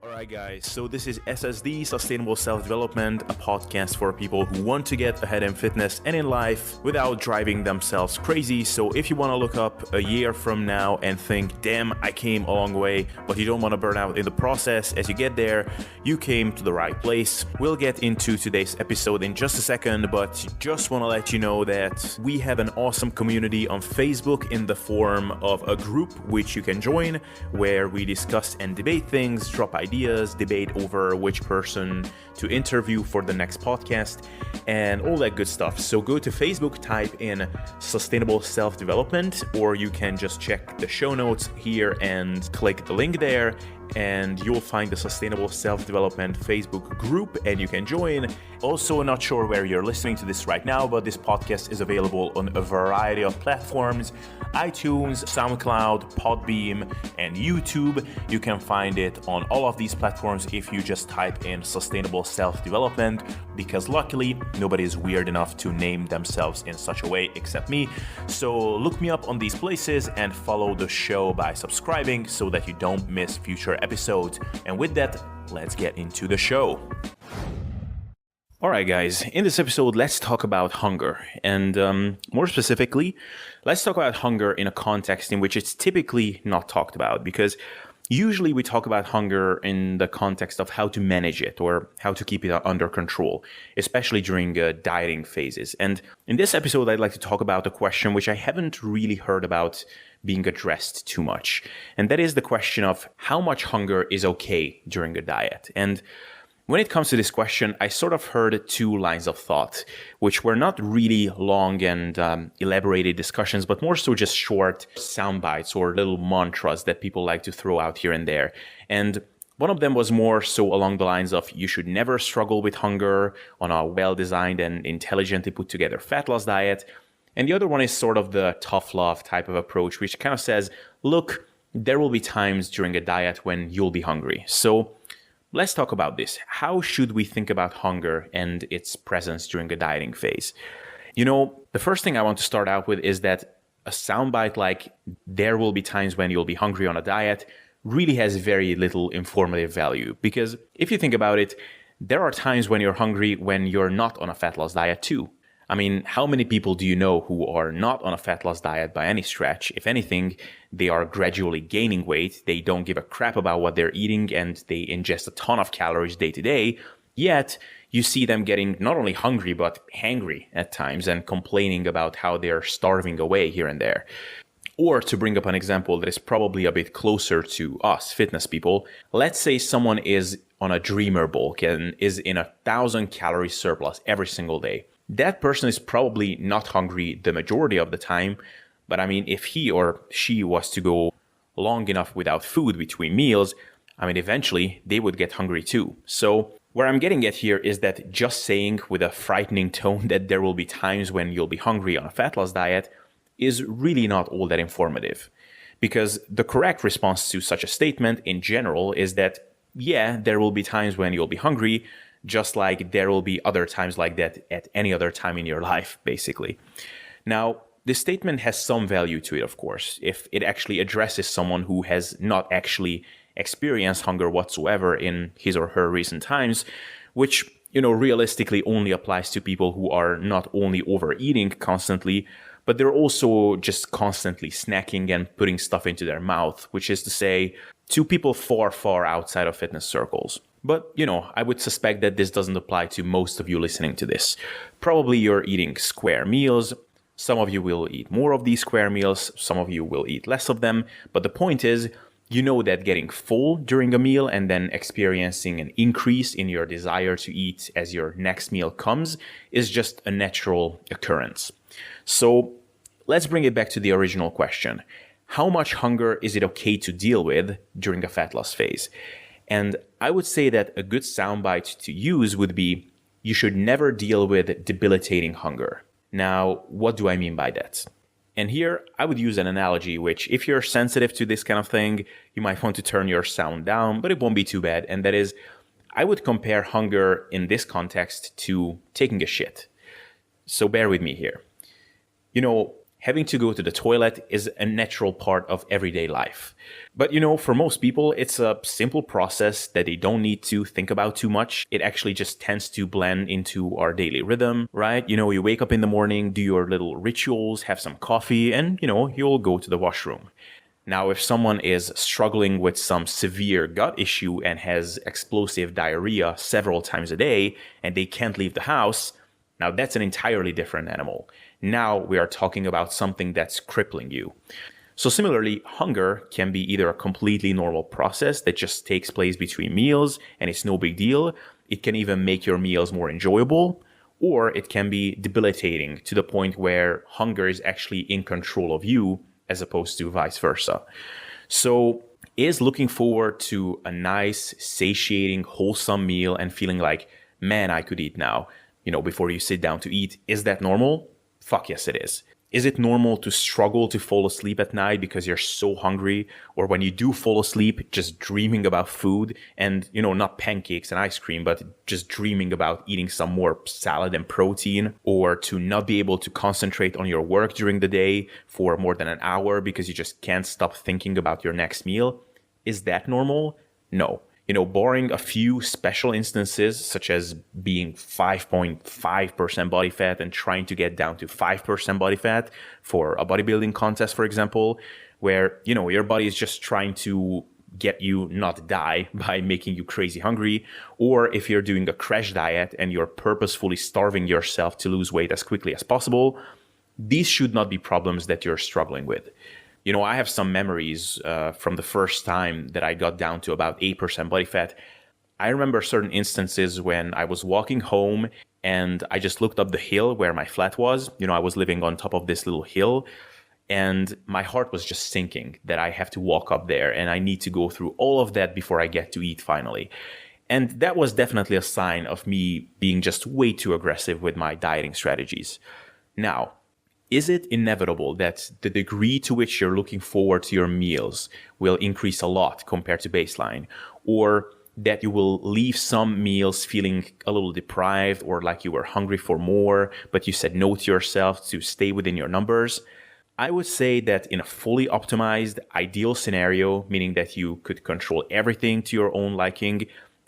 Alright guys, so this is SSD, Sustainable Self-Development, a podcast for people who want to get ahead in fitness and in life without driving themselves crazy. So if you want to look up a year from now and think, damn, I came a long way, but you don't want to burn out in the process as you get there, you came to the right place. We'll get into today's episode in just a second, but just want to let you know that we have an awesome community on Facebook in the form of a group which you can join, where we discuss and debate things, drop ideas, debate over which person to interview for the next podcast, and all that good stuff. So go to Facebook, type in Sustainable Self-Development, or you can just check the show notes here and click the link there, and you'll find the Sustainable Self-Development Facebook group and you can join. Also, not sure where you're listening to this right now, but this podcast is available on a variety of platforms: iTunes, SoundCloud, Podbeam, and YouTube. You can find it on all of these platforms if you just type in Sustainable Self-Development, because luckily nobody is weird enough to name themselves in such a way except me. So look me up on these places and follow the show by subscribing so that you don't miss future episodes. And with that, let's get into the show. Alright guys, in this episode, let's talk about hunger. And more specifically, let's talk about hunger in a context in which it's typically not talked about, because usually we talk about hunger in the context of how to manage it or how to keep it under control, especially during dieting phases. And in this episode, I'd like to talk about a question which I haven't really heard about being addressed too much. And that is the question of how much hunger is okay during a diet. And when it comes to this question, I sort of heard two lines of thought, which were not really long and elaborated discussions, but more so just short sound bites or little mantras that people like to throw out here and there. And one of them was more so along the lines of you should never struggle with hunger on a well-designed and intelligently put together fat loss diet. And the other one is sort of the tough love type of approach, which kind of says, look, there will be times during a diet when you'll be hungry. So let's talk about this. How should we think about hunger and its presence during a dieting phase? You know, the first thing I want to start out with is that a soundbite like there will be times when you'll be hungry on a diet really has very little informative value. Because if you think about it, there are times when you're hungry when you're not on a fat loss diet too. I mean, how many people do you know who are not on a fat loss diet by any stretch? If anything, they are gradually gaining weight, they don't give a crap about what they're eating, and they ingest a ton of calories day to day, yet you see them getting not only hungry but hangry at times and complaining about how they're starving away here and there. Or to bring up an example that is probably a bit closer to us fitness people, let's say someone is on a dreamer bulk and is in 1,000 calorie surplus every single day. That person is probably not hungry the majority of the time, but I mean, if he or she was to go long enough without food between meals, I mean, eventually they would get hungry too. So where I'm getting at here is that just saying with a frightening tone that there will be times when you'll be hungry on a fat loss diet is really not all that informative. Because the correct response to such a statement in general is that, yeah, there will be times when you'll be hungry, just like there will be other times like that at any other time in your life, basically. Now, this statement has some value to it, of course, if it actually addresses someone who has not actually experienced hunger whatsoever in his or her recent times, which, you know, realistically only applies to people who are not only overeating constantly, but they're also just constantly snacking and putting stuff into their mouth, which is to say, to people far, far outside of fitness circles. But, you know, I would suspect that this doesn't apply to most of you listening to this. Probably you're eating square meals. Some of you will eat more of these square meals. Some of you will eat less of them. But the point is, you know that getting full during a meal and then experiencing an increase in your desire to eat as your next meal comes is just a natural occurrence. So let's bring it back to the original question. How much hunger is it okay to deal with during a fat loss phase? And I would say that a good soundbite to use would be, you should never deal with debilitating hunger. Now, what do I mean by that? And here, I would use an analogy which, if you're sensitive to this kind of thing, you might want to turn your sound down, but it won't be too bad. And that is, I would compare hunger in this context to taking a shit. So bear with me here. You know, having to go to the toilet is a natural part of everyday life. But for most people, it's a simple process that they don't need to think about too much. It actually just tends to blend into our daily rhythm, right? You wake up in the morning, do your little rituals, have some coffee, and, you'll go to the washroom. Now, if someone is struggling with some severe gut issue and has explosive diarrhea several times a day and they can't leave the house, now that's an entirely different animal. Now we are talking about something that's crippling you. So similarly, hunger can be either a completely normal process that just takes place between meals and it's no big deal. It can even make your meals more enjoyable, or it can be debilitating to the point where hunger is actually in control of you as opposed to vice versa. So is looking forward to a nice, satiating, wholesome meal and feeling like, man, I could eat now, before you sit down to eat, is that normal? Fuck yes, it is. Is it normal to struggle to fall asleep at night because you're so hungry? Or when you do fall asleep, just dreaming about food and, not pancakes and ice cream, but just dreaming about eating some more salad and protein? Or to not be able to concentrate on your work during the day for more than an hour because you just can't stop thinking about your next meal? Is that normal? No. Barring a few special instances, such as being 5.5% body fat and trying to get down to 5% body fat for a bodybuilding contest, for example, where, your body is just trying to get you not die by making you crazy hungry, or if you're doing a crash diet and you're purposefully starving yourself to lose weight as quickly as possible, these should not be problems that you're struggling with. I have some memories from the first time that I got down to about 8% body fat. I remember certain instances when I was walking home and I just looked up the hill where my flat was. I was living on top of this little hill and my heart was just sinking that I have to walk up there and I need to go through all of that before I get to eat finally. And that was definitely a sign of me being just way too aggressive with my dieting strategies. Now, is it inevitable that the degree to which you're looking forward to your meals will increase a lot compared to baseline? Or that you will leave some meals feeling a little deprived or like you were hungry for more, but you said no to yourself to stay within your numbers? I would say that in a fully optimized, ideal scenario, meaning that you could control everything to your own liking,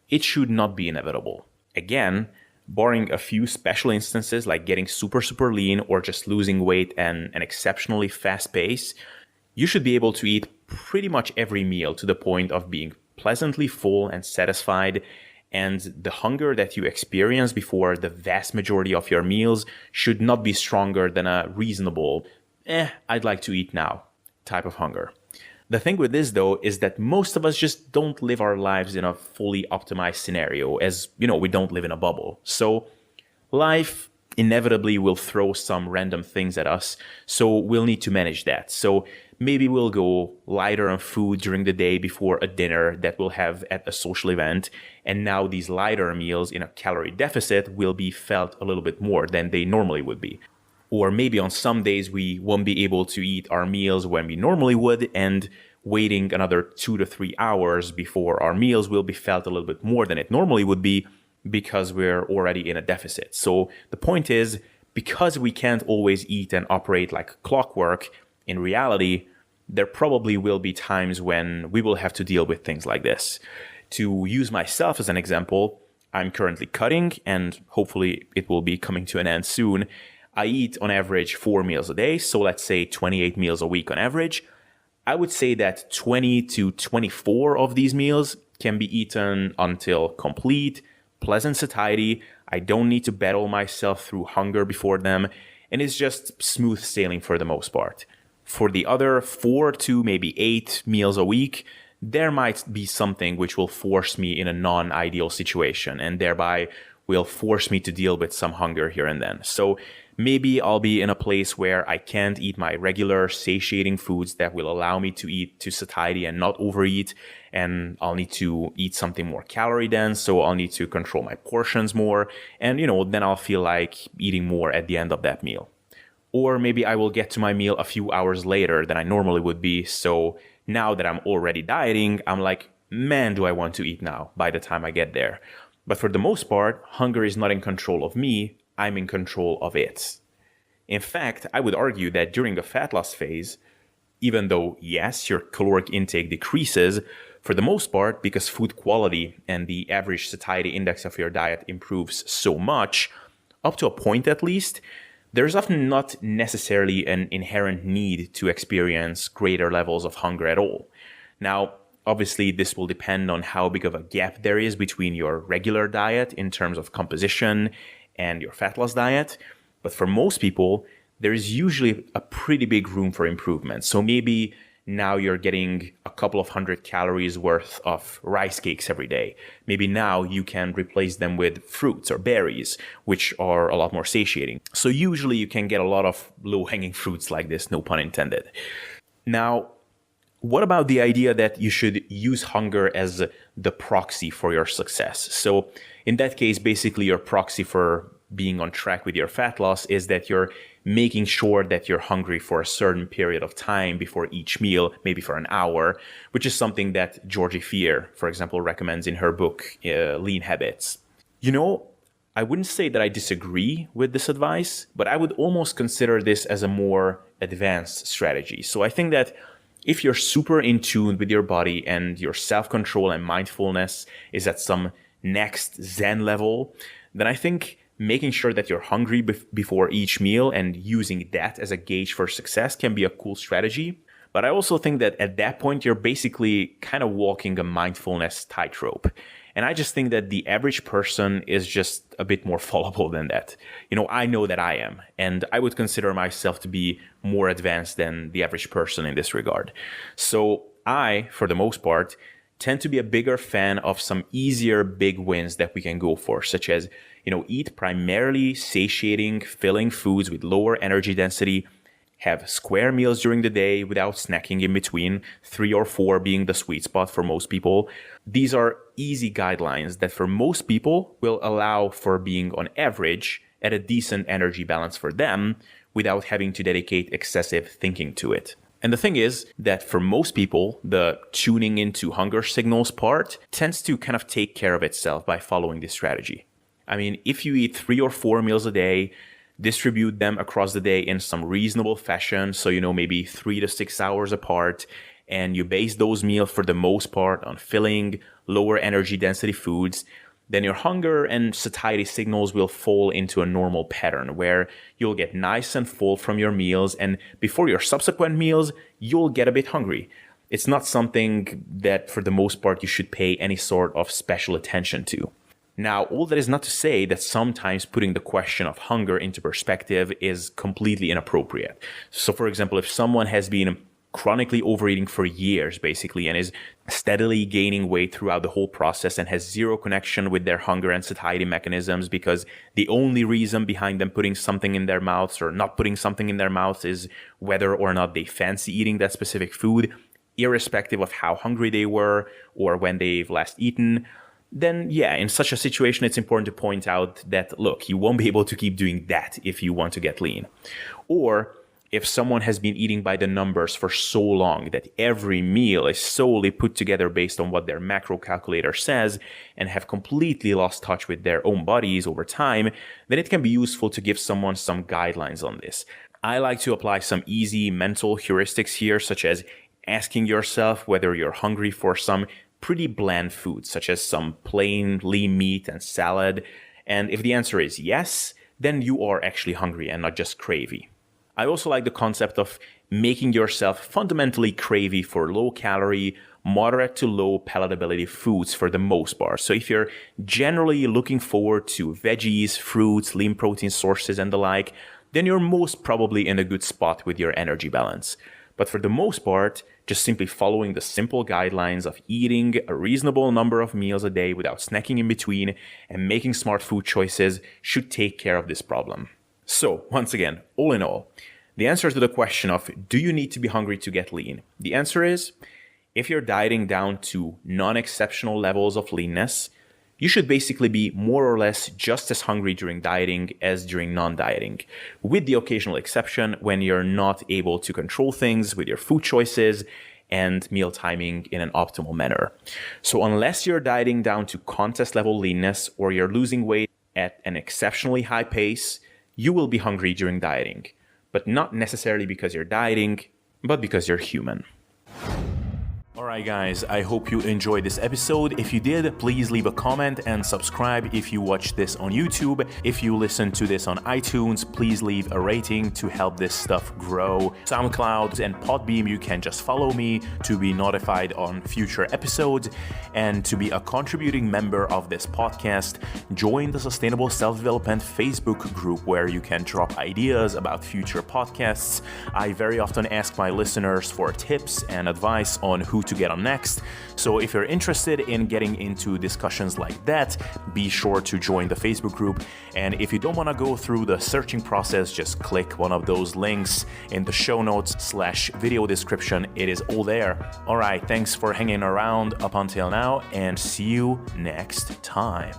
it should not be inevitable. Again, barring a few special instances like getting super, super lean or just losing weight at an exceptionally fast pace, you should be able to eat pretty much every meal to the point of being pleasantly full and satisfied. And the hunger that you experience before the vast majority of your meals should not be stronger than a reasonable, I'd like to eat now type of hunger. The thing with this, though, is that most of us just don't live our lives in a fully optimized scenario, as, we don't live in a bubble. So life inevitably will throw some random things at us, so we'll need to manage that. So maybe we'll go lighter on food during the day before a dinner that we'll have at a social event, and now these lighter meals in a calorie deficit will be felt a little bit more than they normally would be. Or maybe on some days we won't be able to eat our meals when we normally would, and waiting another 2 to 3 hours before our meals will be felt a little bit more than it normally would be because we're already in a deficit. So the point is, because we can't always eat and operate like clockwork, in reality, there probably will be times when we will have to deal with things like this. To use myself as an example, I'm currently cutting, and hopefully it will be coming to an end soon. I eat on average 4 meals a day, so let's say 28 meals a week on average. I would say that 20 to 24 of these meals can be eaten until complete, pleasant satiety. I don't need to battle myself through hunger before them, and it's just smooth sailing for the most part. For the other 4 to maybe 8 meals a week, there might be something which will force me in a non-ideal situation, and thereby will force me to deal with some hunger here and then. So maybe I'll be in a place where I can't eat my regular satiating foods that will allow me to eat to satiety and not overeat, and I'll need to eat something more calorie dense, so I'll need to control my portions more, and then I'll feel like eating more at the end of that meal. Or maybe I will get to my meal a few hours later than I normally would be, so now that I'm already dieting, I'm like, man, do I want to eat now by the time I get there. But for the most part, hunger is not in control of me, I'm in control of it. In fact, I would argue that during the fat loss phase, even though, yes, your caloric intake decreases, for the most part, because food quality and the average satiety index of your diet improves so much, up to a point at least, there's often not necessarily an inherent need to experience greater levels of hunger at all. Now, obviously, this will depend on how big of a gap there is between your regular diet in terms of composition and your fat loss diet. But for most people, there is usually a pretty big room for improvement. So maybe now you're getting a couple of 100 calories worth of rice cakes every day. Maybe now you can replace them with fruits or berries, which are a lot more satiating. So usually you can get a lot of low-hanging fruits like this, no pun intended. Now, what about the idea that you should use hunger as the proxy for your success? So in that case, basically your proxy for being on track with your fat loss is that you're making sure that you're hungry for a certain period of time before each meal, maybe for an hour, which is something that Georgie Fear, for example, recommends in her book, Lean Habits. You know, I wouldn't say that I disagree with this advice, but I would almost consider this as a more advanced strategy. So I think that if you're super in tune with your body and your self-control and mindfulness is at some next Zen level, then I think making sure that you're hungry before each meal and using that as a gauge for success can be a cool strategy. But I also think that at that point, you're basically kind of walking a mindfulness tightrope. And I just think that the average person is just a bit more fallible than that. You know, I know that I am, and I would consider myself to be more advanced than the average person in this regard. So I, for the most part, tend to be a bigger fan of some easier big wins that we can go for, such as, you know, eat primarily satiating, filling foods with lower energy density, have square meals during the day without snacking in between, 3 or 4 being the sweet spot for most people. These are easy guidelines that for most people will allow for being on average at a decent energy balance for them without having to dedicate excessive thinking to it. And the thing is that for most people, the tuning into hunger signals part tends to kind of take care of itself by following this strategy. I mean, if you eat 3 or 4 meals a day, distribute them across the day in some reasonable fashion, so, you know, maybe 3 to 6 hours apart, and you base those meals for the most part on filling, lower energy density foods, then your hunger and satiety signals will fall into a normal pattern where you'll get nice and full from your meals, and before your subsequent meals, you'll get a bit hungry. It's not something that, for the most part, you should pay any sort of special attention to. Now, all that is not to say that sometimes putting the question of hunger into perspective is completely inappropriate. So, for example, if someone has been chronically overeating for years, basically, and is steadily gaining weight throughout the whole process and has zero connection with their hunger and satiety mechanisms because the only reason behind them putting something in their mouths or not putting something in their mouths is whether or not they fancy eating that specific food, irrespective of how hungry they were or when they've last eaten, then yeah, in such a situation, it's important to point out that, look, you won't be able to keep doing that if you want to get lean. Or if someone has been eating by the numbers for so long that every meal is solely put together based on what their macro calculator says and have completely lost touch with their own bodies over time, then it can be useful to give someone some guidelines on this. I like to apply some easy mental heuristics here, such as asking yourself whether you're hungry for some pretty bland foods, such as some plain lean meat and salad. And if the answer is yes, then you are actually hungry and not just cravey. I also like the concept of making yourself fundamentally cravey for low-calorie, moderate to low palatability foods for the most part. So if you're generally looking forward to veggies, fruits, lean protein sources, and the like, then you're most probably in a good spot with your energy balance. But for the most part, just simply following the simple guidelines of eating a reasonable number of meals a day without snacking in between and making smart food choices should take care of this problem. So, once again, all in all, the answer to the question of do you need to be hungry to get lean? The answer is, if you're dieting down to non-exceptional levels of leanness, you should basically be more or less just as hungry during dieting as during non-dieting, with the occasional exception when you're not able to control things with your food choices and meal timing in an optimal manner. So unless you're dieting down to contest level leanness or you're losing weight at an exceptionally high pace, you will be hungry during dieting. but not necessarily because you're dieting, but because you're human. Alright guys, I hope you enjoyed this episode. If you did, please leave a comment and subscribe if you watch this on YouTube. If you listen to this on iTunes, please leave a rating to help this stuff grow. SoundCloud and Podbeam, you can just follow me to be notified on future episodes. And to be a contributing member of this podcast, join the Sustainable Self-Development Facebook group where you can drop ideas about future podcasts. I very often ask my listeners for tips and advice on who to get on next. So if you're interested in getting into discussions like that, be sure to join the Facebook group. And if you don't want to go through the searching process, just click one of those links in the show notes/video description. It is all there. All right, thanks for hanging around up until now, and see you next time.